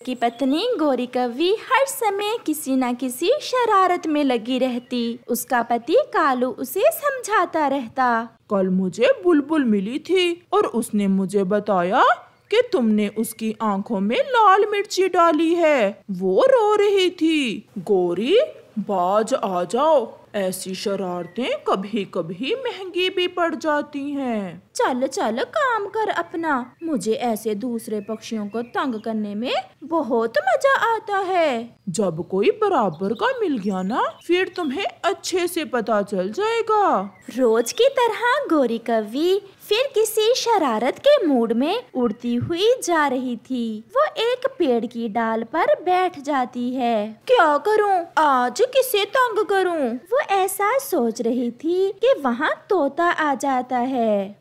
उसकी पत्नी गोरी कौवी हर समय किसी न किसी शरारत में लगी रहती। उसका पति कालू उसे समझाता रहता। कल मुझे बुलबुल मिली थी और उसने मुझे बताया कि तुमने उसकी आंखों में लाल मिर्ची डाली है। वो रो रही थी। गोरी, बाज आ जाओ, ऐसी शरारतें कभी कभी महंगी भी पड़ जाती हैं। चल चल काम कर अपना। मुझे ऐसे दूसरे पक्षियों को तंग करने में बहुत मजा आता है। जब कोई बराबर का मिल गया ना, फिर तुम्हें अच्छे से पता चल जाएगा। रोज की तरह गोरी कौवी फिर किसी शरारत के मूड में उड़ती हुई जा रही थी। वो एक पेड़ की डाल पर बैठ जाती है। क्या करूं? आज किसे तंग करूं? वो ऐसा सोच रही थी कि वहाँ तोता आ जाता है।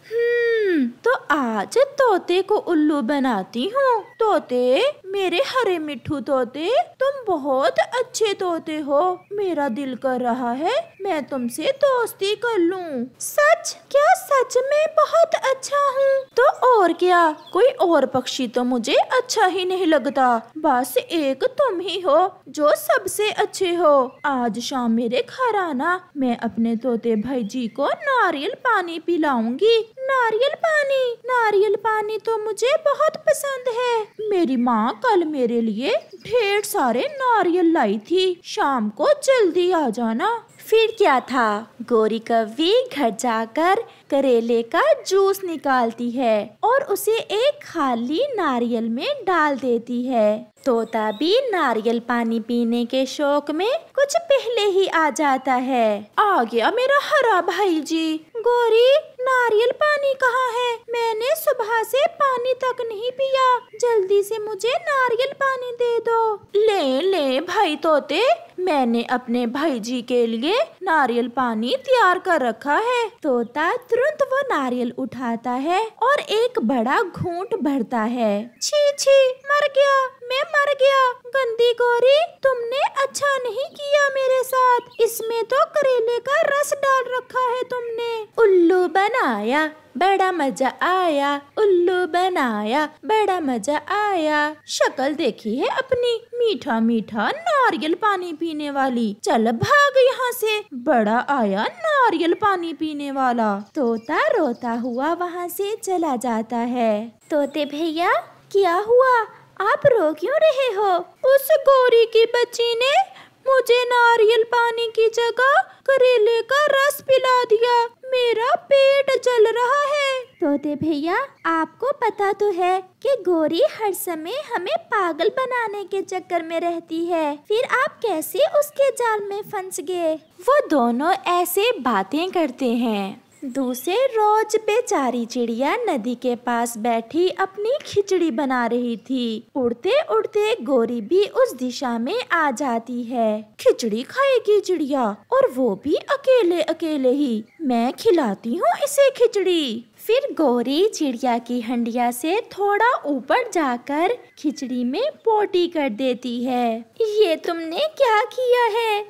तो आज तोते को उल्लू बनाती हूँ। तोते, मेरे हरे मिट्ठू तोते, तुम बहुत अच्छे तोते हो। मेरा दिल कर रहा है मैं तुमसे दोस्ती कर लूं। सच? क्या सच में बहुत अच्छा हूँ? तो और क्या, कोई और पक्षी तो मुझे अच्छा ही नहीं लगता। बस एक तुम ही हो जो सबसे अच्छे हो। आज शाम मेरे घर आना, मैं अपने तोते भाई जी को नारियल पानी पिलाऊंगी। नारियल पानी तो मुझे बहुत पसंद है। मेरी माँ कल मेरे लिए ढेर सारे नारियल लाई थी। शाम को जल्दी आ जाना। फिर क्या था, गोरी कौवी घर जाकर करेले का जूस निकालती है और उसे एक खाली नारियल में डाल देती है। तोता भी नारियल पानी पीने के शौक में कुछ पहले ही आ जाता है। आ गया मेरा हरा भाई जी। गोरी, नारियल पानी कहाँ है? मैंने सुबह से पानी तक नहीं पिया। जल्दी से मुझे नारियल पानी दे दो। ले भाई तोते, मैंने अपने भाई जी के लिए नारियल पानी तैयार कर रखा है। तोता तुरंत वो नारियल उठाता है और एक बड़ा घूंट भरता है। छी, मैं मर गया। गंदी गोरी, तुमने अच्छा नहीं किया मेरे साथ। इसमें तो करेले का रस डाल रखा है तुमने। उल्लू बनाया, बड़ा मजा आया। उल्लू बनाया, बड़ा मजा आया। शक्ल देखी है अपनी, मीठा मीठा नारियल पानी पीने वाली। चल भाग यहाँ से, बड़ा आया नारियल पानी पीने वाला। तोता रोता हुआ वहाँ से चला जाता है। तोते भैया, क्या हुआ? आप रो क्यों रहे हो? उस गोरी की बच्ची ने मुझे नारियल पानी की जगह करेले का रस पिला दिया। मेरा पेट जल रहा है। तोते भैया, आपको पता तो है कि गोरी हर समय हमें पागल बनाने के चक्कर में रहती है। फिर आप कैसे उसके जाल में फंस गए? वो दोनों ऐसे बातें करते हैं। दूसरे रोज बेचारी चिड़िया नदी के पास बैठी अपनी खिचड़ी बना रही थी। उड़ते उड़ते गोरी भी उस दिशा में आ जाती है। खिचड़ी खाएगी चिड़िया, और वो भी अकेले अकेले ही। मैं खिलाती हूँ इसे खिचड़ी। फिर गोरी चिड़िया की हंडिया से थोड़ा ऊपर जाकर खिचड़ी में पोटी कर देती है। ये तुमने क्या किया है?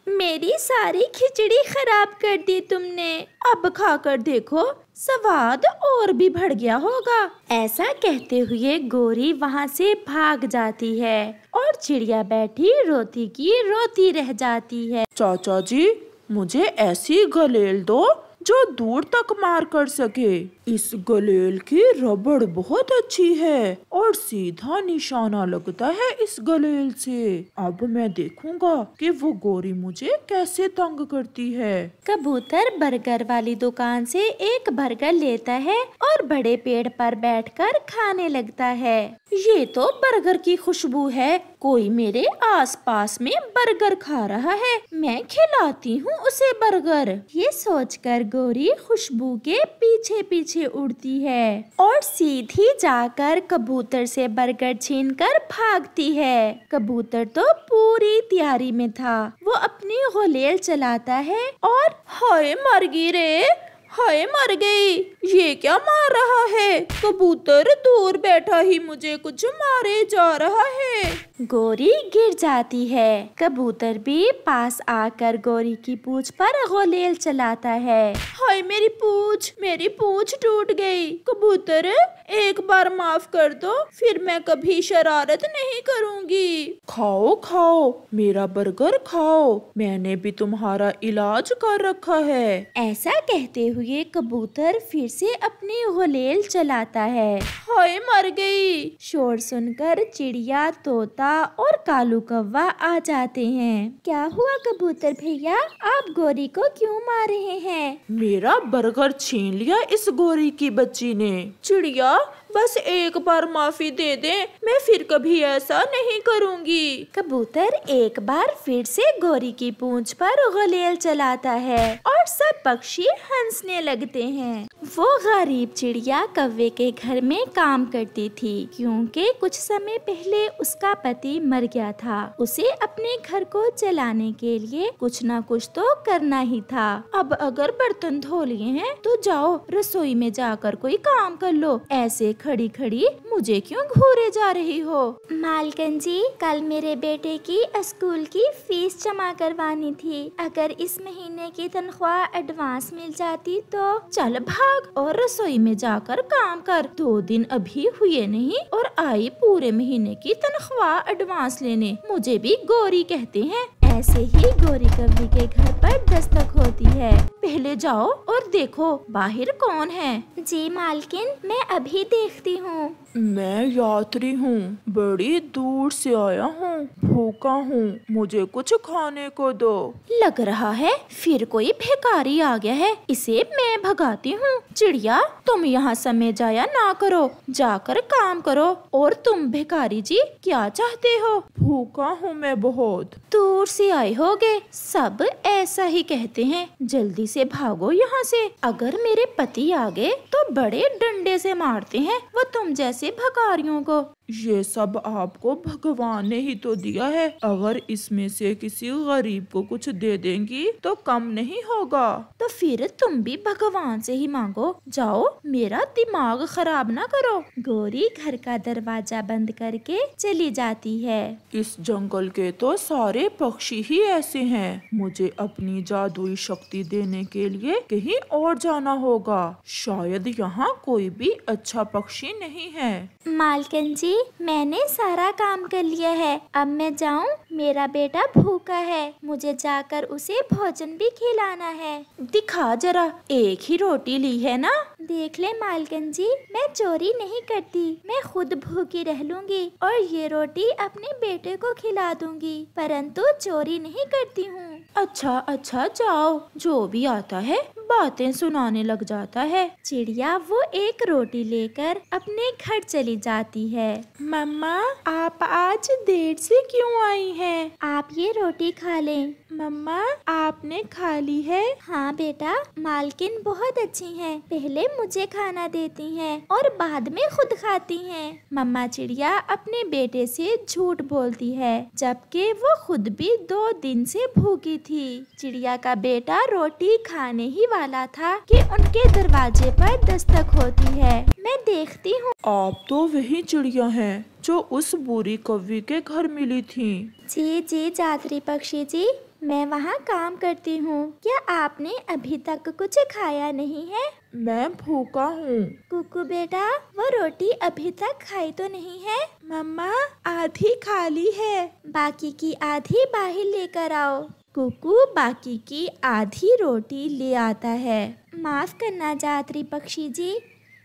मेरी सारी खिचड़ी खराब कर दी तुमने। अब खाकर देखो, स्वाद और भी बढ़ गया होगा। ऐसा कहते हुए गोरी वहाँ से भाग जाती है और चिड़िया बैठी रोती की रोती रह जाती है। चाचा जी, मुझे ऐसी गलेल दो जो दूर तक मार कर सके। इस गलेल की रबड़ बहुत अच्छी है और सीधा निशाना लगता है इस गलेल से। अब मैं देखूंगा कि वो गोरी मुझे कैसे तंग करती है। कबूतर बर्गर वाली दुकान से एक बर्गर लेता है और बड़े पेड़ पर बैठकर खाने लगता है। ये तो बर्गर की खुशबू है। कोई मेरे आसपास में बर्गर खा रहा है। मैं खिलाती हूँ उसे बर्गर। ये सोचकर गोरी खुशबू के पीछे पीछे उड़ती है और सीधी जाकर कबूतर से बर्गर छीनकर भागती है। कबूतर तो पूरी तैयारी में था। वो अपनी गुलेल चलाता है और हाय मर गई रे, हाय मर गई, ये क्या मार रहा है? कबूतर दूर बैठा ही मुझे कुछ मारे जा रहा है। गोरी गिर जाती है। कबूतर भी पास आकर गोरी की पूंछ पर गुलेल चलाता है। हाय मेरी पूंछ टूट गई। कबूतर एक बार माफ कर दो, फिर मैं कभी शरारत नहीं करूँगी। खाओ खाओ, मेरा बर्गर खाओ, मैंने भी तुम्हारा इलाज कर रखा है। ऐसा कहते हुए कबूतर फिर से अपनी गुलेल चलाता है। हाय मर गई। शोर सुनकर चिड़िया, तोता और कालू कौवा आ जाते हैं। क्या हुआ कबूतर भैया, आप गोरी को क्यों मार रहे हैं? मेरा बर्गर छीन लिया इस गोरी की बच्ची ने। चिड़िया बस एक बार माफी दे दे, मैं फिर कभी ऐसा नहीं करूँगी। कबूतर एक बार फिर से गोरी की पूंछ पर गुलेल चलाता है और सब पक्षी हंसने लगते हैं। वो गरीब चिड़िया कौवे के घर में काम करती थी, क्योंकि कुछ समय पहले उसका पति मर गया था। उसे अपने घर को चलाने के लिए कुछ न कुछ तो करना ही था। अब अगर बर्तन धो लिए हैं तो जाओ रसोई में जाकर कोई काम कर लो, ऐसे खड़ी खड़ी मुझे क्यों घूरे जा रही हो? मालकिन जी, कल मेरे बेटे की स्कूल की फीस जमा करवानी थी। अगर इस महीने की तनख्वाह एडवांस मिल जाती तो। चल भाग और रसोई में जाकर काम कर। 2 दिन अभी हुए नहीं और आई पूरे महीने की तनख्वाह एडवांस लेने। मुझे भी गोरी कहते हैं। ऐसे ही गोरी कौवी के घर पर दस्तक होती है। पहले जाओ और देखो बाहर कौन है। जी मालकिन, मैं अभी देखती हूँ। मैं यात्री हूँ, बड़ी दूर से आया हूँ, भूखा हूँ, मुझे कुछ खाने को दो। लग रहा है फिर कोई भिखारी आ गया है, इसे मैं भगाती हूँ। चिड़िया तुम यहाँ समय जाया ना करो, जाकर काम करो। और तुम भिखारी जी क्या चाहते हो? भूखा हूँ मैं बहुत। दूर से आए होगे, सब ऐसा ही कहते हैं। जल्दी से भागो यहाँ से, अगर मेरे पति आ गए तो बड़े डंडे से मारते हैं वो तुम जैसे भिखारियों को। ये सब आपको भगवान ने ही तो दिया है, अगर इसमें से किसी गरीब को कुछ दे देंगी तो कम नहीं होगा। तो फिर तुम भी भगवान से ही मांगो। जाओ, मेरा दिमाग खराब ना करो। गोरी घर का दरवाजा बंद करके चली जाती है। इस जंगल के तो सारे पक्षी ही ऐसे हैं, मुझे अपनी जादुई शक्ति देने के लिए कहीं और जाना होगा। शायद यहाँ कोई भी अच्छा पक्षी नहीं है। मालकिन जी, मैंने सारा काम कर लिया है, अब मैं जाऊं? मेरा बेटा भूखा है, मुझे जाकर उसे भोजन भी खिलाना है। दिखा जरा, एक ही रोटी ली है ना? देख ले मालकिन जी, मैं चोरी नहीं करती, मैं खुद भूखी रह लूंगी और ये रोटी अपने बेटे को खिला दूंगी, परंतु चोरी नहीं करती हूँ। अच्छा जाओ, जो भी आता है बातें सुनाने लग जाता है। चिड़िया वो एक रोटी लेकर अपने घर चली जाती है। मम्मा, आप आज देर से क्यों आई हैं? आप ये रोटी खा लें। मम्मा, आपने खा ली है? हाँ बेटा, मालकिन बहुत अच्छी हैं, पहले मुझे खाना देती हैं और बाद में खुद खाती हैं। मम्मा चिड़िया अपने बेटे से झूठ बोलती है, जबकि वो खुद भी 2 दिन से भूखी थी। चिड़िया का बेटा रोटी खाने ही वाला था कि उनके दरवाजे पर दस्तक होती है। मैं देखती हूँ। आप तो वही चिड़िया हैं जो उस बुरी कौवी के घर मिली थी। जी यात्री पक्षी जी, मैं वहाँ काम करती हूँ। क्या आपने अभी तक कुछ खाया नहीं है? मैं भूखा हूँ। कुकू बेटा, वो रोटी अभी तक खाई तो नहीं है? मम्मा, आधी खा ली है, बाकी की आधी बाहर लेकर आओ। कुकू बाकी की आधी रोटी ले आता है। माफ करना यात्री पक्षी जी,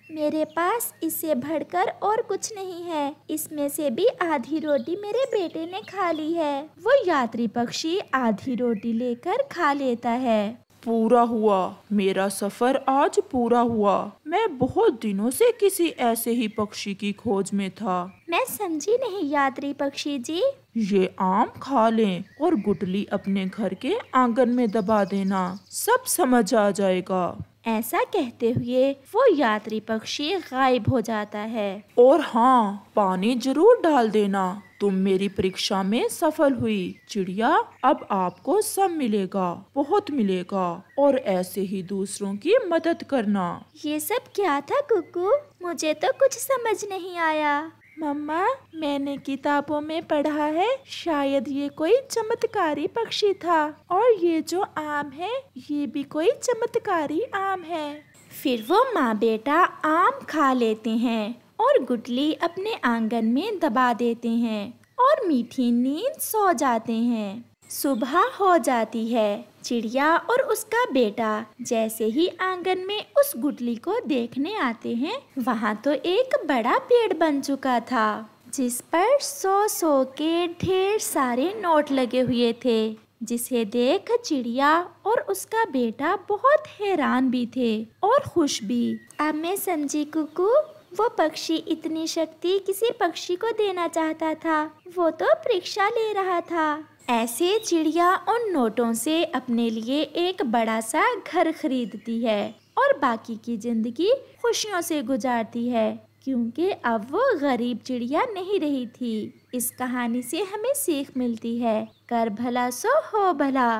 मेरे पास इससे बढ़कर और कुछ नहीं है, इसमें से भी आधी रोटी मेरे बेटे ने खा ली है। वो यात्री पक्षी आधी रोटी लेकर खा लेता है। पूरा हुआ, मेरा सफर आज पूरा हुआ। मैं बहुत दिनों से किसी ऐसे ही पक्षी की खोज में था। मैं समझी नहीं यात्री पक्षी जी। ये आम खा लें और गुटली अपने घर के आंगन में दबा देना, सब समझ आ जाएगा। ऐसा कहते हुए वो यात्री पक्षी गायब हो जाता है। और हाँ, पानी जरूर डाल देना, तुम मेरी परीक्षा में सफल हुई चिड़िया। अब आपको सब मिलेगा, बहुत मिलेगा, और ऐसे ही दूसरों की मदद करना। ये सब क्या था कुकू? मुझे तो कुछ समझ नहीं आया। मम्मा, मैंने किताबों में पढ़ा है, शायद ये कोई चमत्कारी पक्षी था, और ये जो आम है ये भी कोई चमत्कारी आम है। फिर वो माँ बेटा आम खा लेते हैं और गुटली अपने आंगन में दबा देते हैं और मीठी नींद सो जाते हैं। सुबह हो जाती है। चिड़िया और उसका बेटा जैसे ही आंगन में उस गुटली को देखने आते हैं, वहाँ तो एक बड़ा पेड़ बन चुका था, जिस पर 100 के ढेर सारे नोट लगे हुए थे, जिसे देख चिड़िया और उसका बेटा बहुत हैरान भी थे और खुश भी। अब मैं समझी कुकू, वो पक्षी इतनी शक्ति किसी पक्षी को देना चाहता था, वो तो परीक्षा ले रहा था। ऐसे चिड़िया उन नोटों से अपने लिए एक बड़ा सा घर खरीदती है और बाकी की जिंदगी खुशियों से गुजारती है, क्योंकि अब वो गरीब चिड़िया नहीं रही थी। इस कहानी से हमें सीख मिलती है, कर भला सो हो भला।